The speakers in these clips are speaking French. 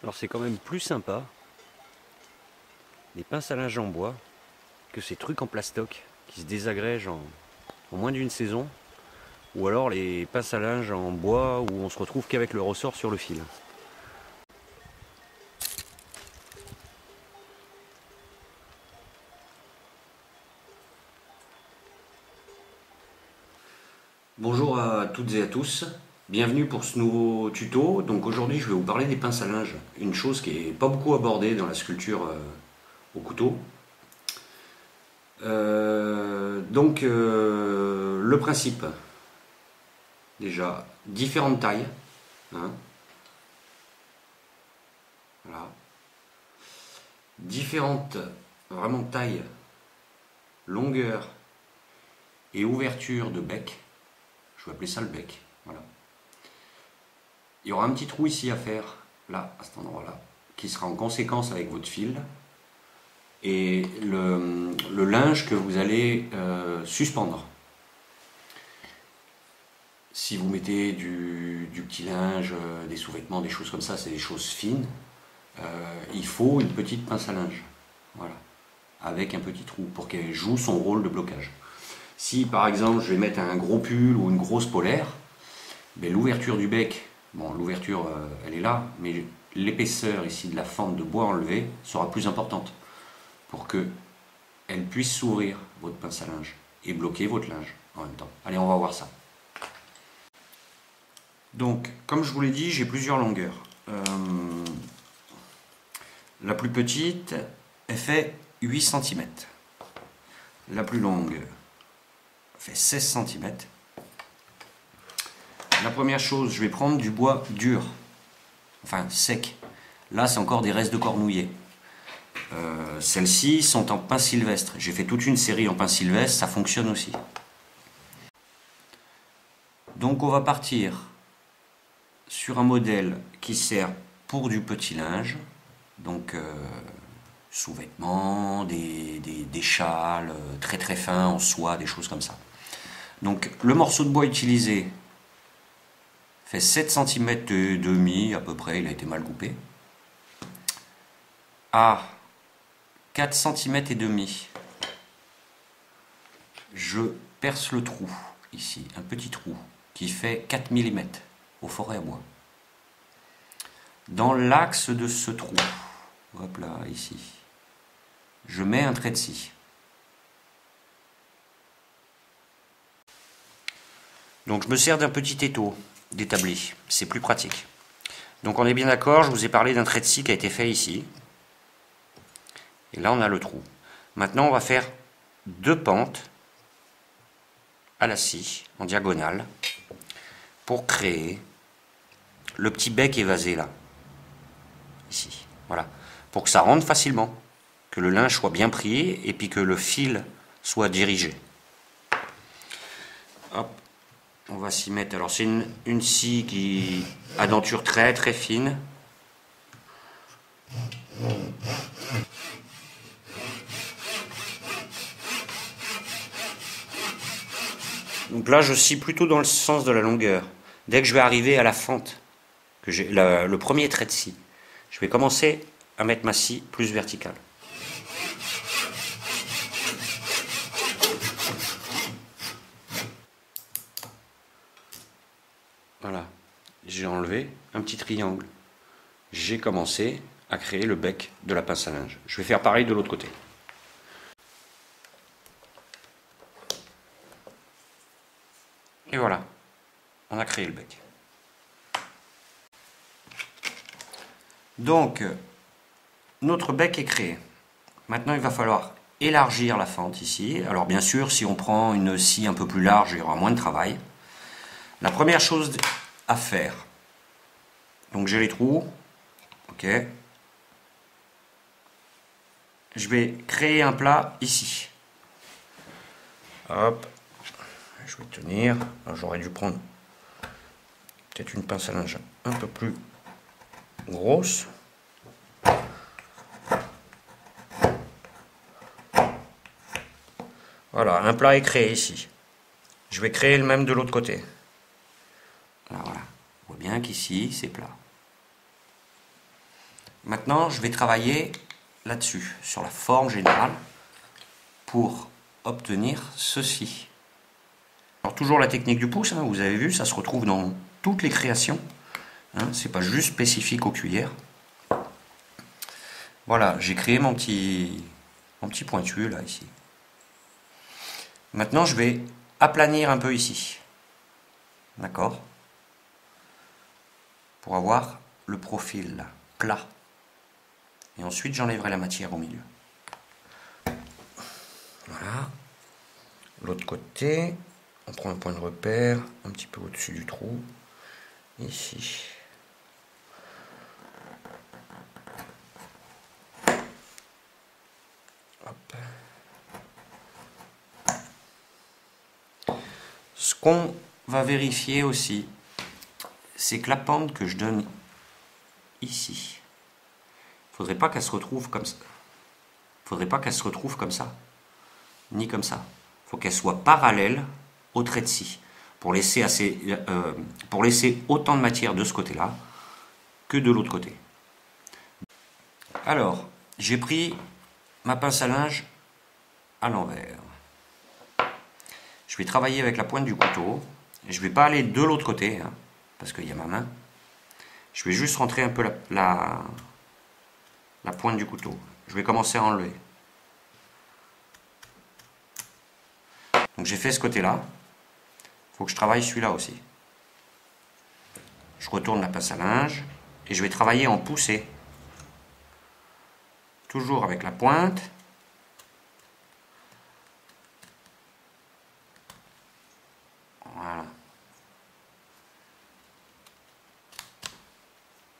Alors c'est quand même plus sympa, les pinces à linge en bois, que ces trucs en plastoc qui se désagrègent en moins d'une saison, ou alors les pinces à linge en bois où on se retrouve qu'avec le ressort sur le fil. Bonjour à toutes et à tous, bienvenue pour ce nouveau tuto. Donc aujourd'hui je vais vous parler des pinces à linge, une chose qui n'est pas beaucoup abordée dans la sculpture au couteau. Le principe, déjà différentes tailles, hein, voilà, différentes vraiment tailles, longueur et ouverture de bec. Je vais appeler ça le bec. Voilà. Il y aura un petit trou ici à faire, là, à cet endroit-là, qui sera en conséquence avec votre fil. Et le linge que vous allez suspendre. Si vous mettez du petit linge, des sous-vêtements, des choses comme ça, c'est des choses fines, il faut une petite pince à linge. Voilà. Avec un petit trou pour qu'elle joue son rôle de blocage. Si par exemple je vais mettre un gros pull ou une grosse polaire, ben, l'ouverture du bec, bon l'ouverture elle est là, mais l'épaisseur ici de la fente de bois enlevée sera plus importante pour que elle puisse s'ouvrir votre pince à linge et bloquer votre linge en même temps. Allez, on va voir ça. Donc comme je vous l'ai dit, j'ai plusieurs longueurs. La plus petite elle fait 8 cm. La plus longue fait 16 cm. La première chose, je vais prendre du bois dur, enfin sec. Là, c'est encore des restes de cornouiller. Celles-ci sont en pin sylvestre. J'ai fait toute une série en pin sylvestre, ça fonctionne aussi. Donc, on va partir sur un modèle qui sert pour du petit linge, donc sous-vêtements, des châles très très fins en soie, des choses comme ça. Donc, le morceau de bois utilisé fait 7 cm et demi à peu près, il a été mal coupé. À 4 cm et demi, je perce le trou ici, un petit trou qui fait 4 mm au forêt à bois. Dans l'axe de ce trou, hop là, ici, je mets un trait de scie. Donc je me sers d'un petit étau d'établi, c'est plus pratique. Donc on est bien d'accord, je vous ai parlé d'un trait de scie qui a été fait ici. Et là on a le trou. Maintenant on va faire deux pentes à la scie, en diagonale, pour créer le petit bec évasé là. Ici, voilà. Pour que ça rentre facilement, que le linge soit bien pris et puis que le fil soit dirigé. Hop. On va s'y mettre. Alors c'est une scie qui a denture très très fine. Donc là je scie plutôt dans le sens de la longueur. Dès que je vais arriver à la fente, que j'ai le premier trait de scie, je vais commencer à mettre ma scie plus verticale. Voilà, j'ai enlevé un petit triangle. J'ai commencé à créer le bec de la pince à linge. Je vais faire pareil de l'autre côté. Et voilà, on a créé le bec. Donc, notre bec est créé. Maintenant, il va falloir élargir la fente ici. Alors bien sûr, si on prend une scie un peu plus large, il y aura moins de travail. La première chose à faire, donc j'ai les trous, ok. Je vais créer un plat ici. Hop, je vais tenir. J'aurais dû prendre peut-être une pince à linge un peu plus grosse. Voilà, un plat est créé ici. Je vais créer le même de l'autre côté. Alors voilà, on voit bien qu'ici c'est plat. Maintenant, je vais travailler là-dessus, sur la forme générale, pour obtenir ceci. Alors toujours la technique du pouce, hein, vous avez vu, ça se retrouve dans toutes les créations. Hein, c'est pas juste spécifique aux cuillères. Voilà, j'ai créé mon petit pointu là, ici. Maintenant, je vais aplanir un peu ici. D'accord? Pour avoir le profil là, plat. Et ensuite, j'enlèverai la matière au milieu. Voilà. L'autre côté, on prend un point de repère, un petit peu au-dessus du trou. Ici. Hop. Ce qu'on va vérifier aussi, c'est que la pente que je donne ici, il faudrait pas qu'elle se retrouve comme ça. Faudrait pas qu'elle se retrouve comme ça, ni comme ça. Il faut qu'elle soit parallèle au trait de scie, pour laisser autant de matière de ce côté-là que de l'autre côté. Alors, j'ai pris ma pince à linge à l'envers. Je vais travailler avec la pointe du couteau. Je ne vais pas aller de l'autre côté, hein, parce qu'il y a ma main. Je vais juste rentrer un peu la pointe du couteau. Je vais commencer à enlever. Donc j'ai fait ce côté-là. Il faut que je travaille celui-là aussi. Je retourne la pince à linge et je vais travailler en poussée. Toujours avec la pointe. Voilà.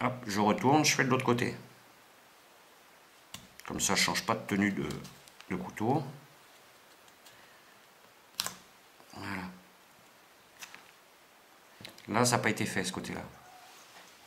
Hop, je retourne, je fais de l'autre côté. Comme ça, je ne change pas de tenue de couteau. Voilà. Là, ça n'a pas été fait, ce côté-là.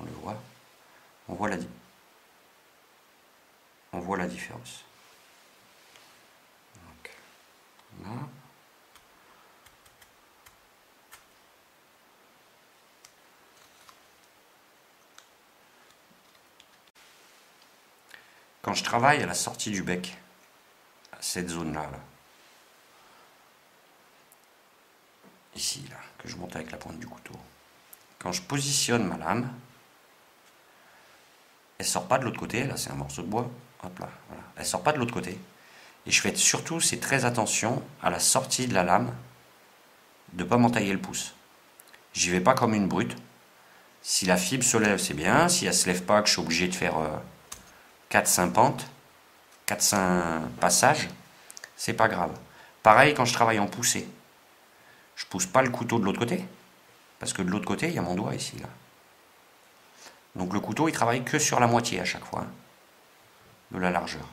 On le voit. On voit la différence. Donc, là. Quand je travaille à la sortie du bec, à cette zone-là, là, ici, là, que je monte avec la pointe du couteau, quand je positionne ma lame, elle sort pas de l'autre côté, là c'est un morceau de bois, hop là, voilà. Elle sort pas de l'autre côté. Et je fais surtout, c'est très attention à la sortie de la lame, de ne pas m'entailler le pouce. J'y vais pas comme une brute. Si la fibre se lève, c'est bien. Si elle se lève pas, que je suis obligé de faire 4-5 pentes, 4-5 passages, c'est pas grave. Pareil quand je travaille en poussée. Je pousse pas le couteau de l'autre côté, parce que de l'autre côté, il y a mon doigt ici, là. Donc le couteau, il travaille que sur la moitié à chaque fois, hein, de la largeur.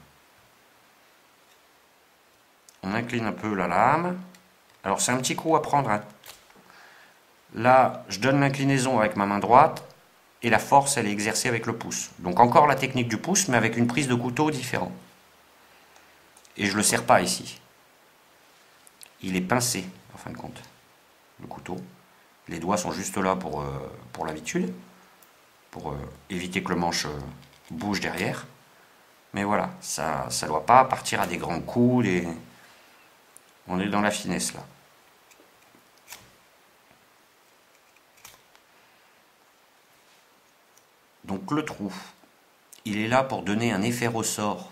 On incline un peu la lame. Alors c'est un petit coup à prendre, hein. Là, je donne l'inclinaison avec ma main droite, et la force, elle est exercée avec le pouce. Donc encore la technique du pouce, mais avec une prise de couteau différente. Et je ne le serre pas ici. Il est pincé, en fin de compte, le couteau. Les doigts sont juste là pour l'habitude, pour éviter que le manche bouge derrière. Mais voilà, ça ne doit pas partir à des grands coups. On est dans la finesse là. Donc le trou, il est là pour donner un effet ressort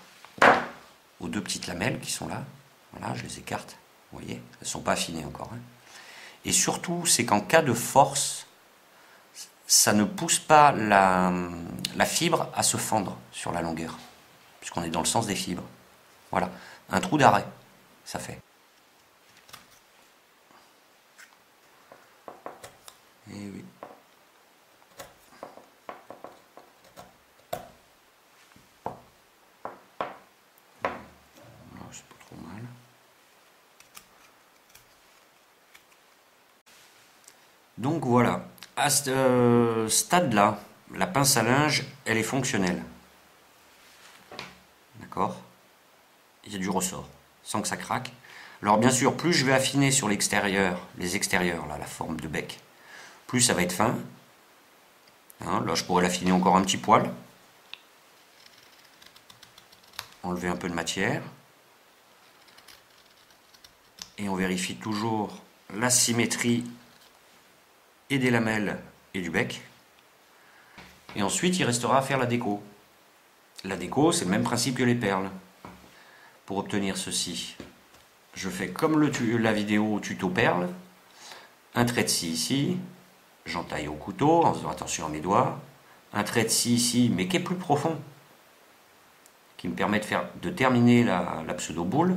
aux deux petites lamelles qui sont là. Voilà, je les écarte, vous voyez, elles ne sont pas affinées encore, hein. Et surtout, c'est qu'en cas de force, ça ne pousse pas la fibre à se fendre sur la longueur, puisqu'on est dans le sens des fibres. Voilà, un trou d'arrêt, ça fait. Et oui. Là, c'est pas trop mal. Donc voilà, à ce stade-là, la pince à linge, elle est fonctionnelle. D'accord? Il y a du ressort, sans que ça craque. Alors bien sûr, plus je vais affiner sur l'extérieur, les extérieurs, là, la forme de bec, plus ça va être fin. Hein, là, je pourrais l'affiner encore un petit poil. enlever un peu de matière. Et on vérifie toujours la symétrie et des lamelles et du bec. Et ensuite, il restera à faire la déco. La déco, c'est le même principe que les perles. Pour obtenir ceci, je fais comme la vidéo tuto perles. Un trait de scie ici, j'entaille au couteau en faisant attention à mes doigts. Un trait de scie ici, mais qui est plus profond, qui me permet de terminer la pseudo-boule.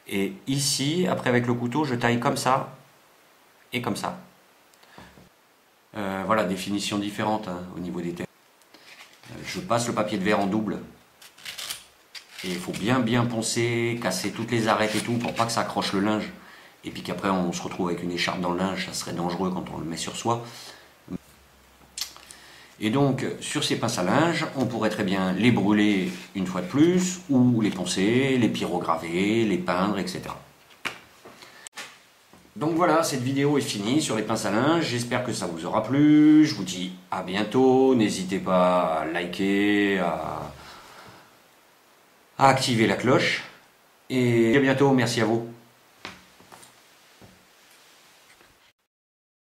Et ici, après avec le couteau, je taille comme ça et comme ça. Voilà, définition différente hein, au niveau des termes. Je passe le papier de verre en double. Et il faut bien poncer, casser toutes les arêtes et tout pour pas que ça accroche le linge. Et puis qu'après on se retrouve avec une écharpe dans le linge, ça serait dangereux quand on le met sur soi. Et donc sur ces pinces à linge, on pourrait très bien les brûler une fois de plus, ou les poncer, les pyrograver, les peindre, etc. Donc voilà, cette vidéo est finie sur les pinces à linge, j'espère que ça vous aura plu, je vous dis à bientôt, n'hésitez pas à liker, à activer la cloche, et à bientôt, merci à vous.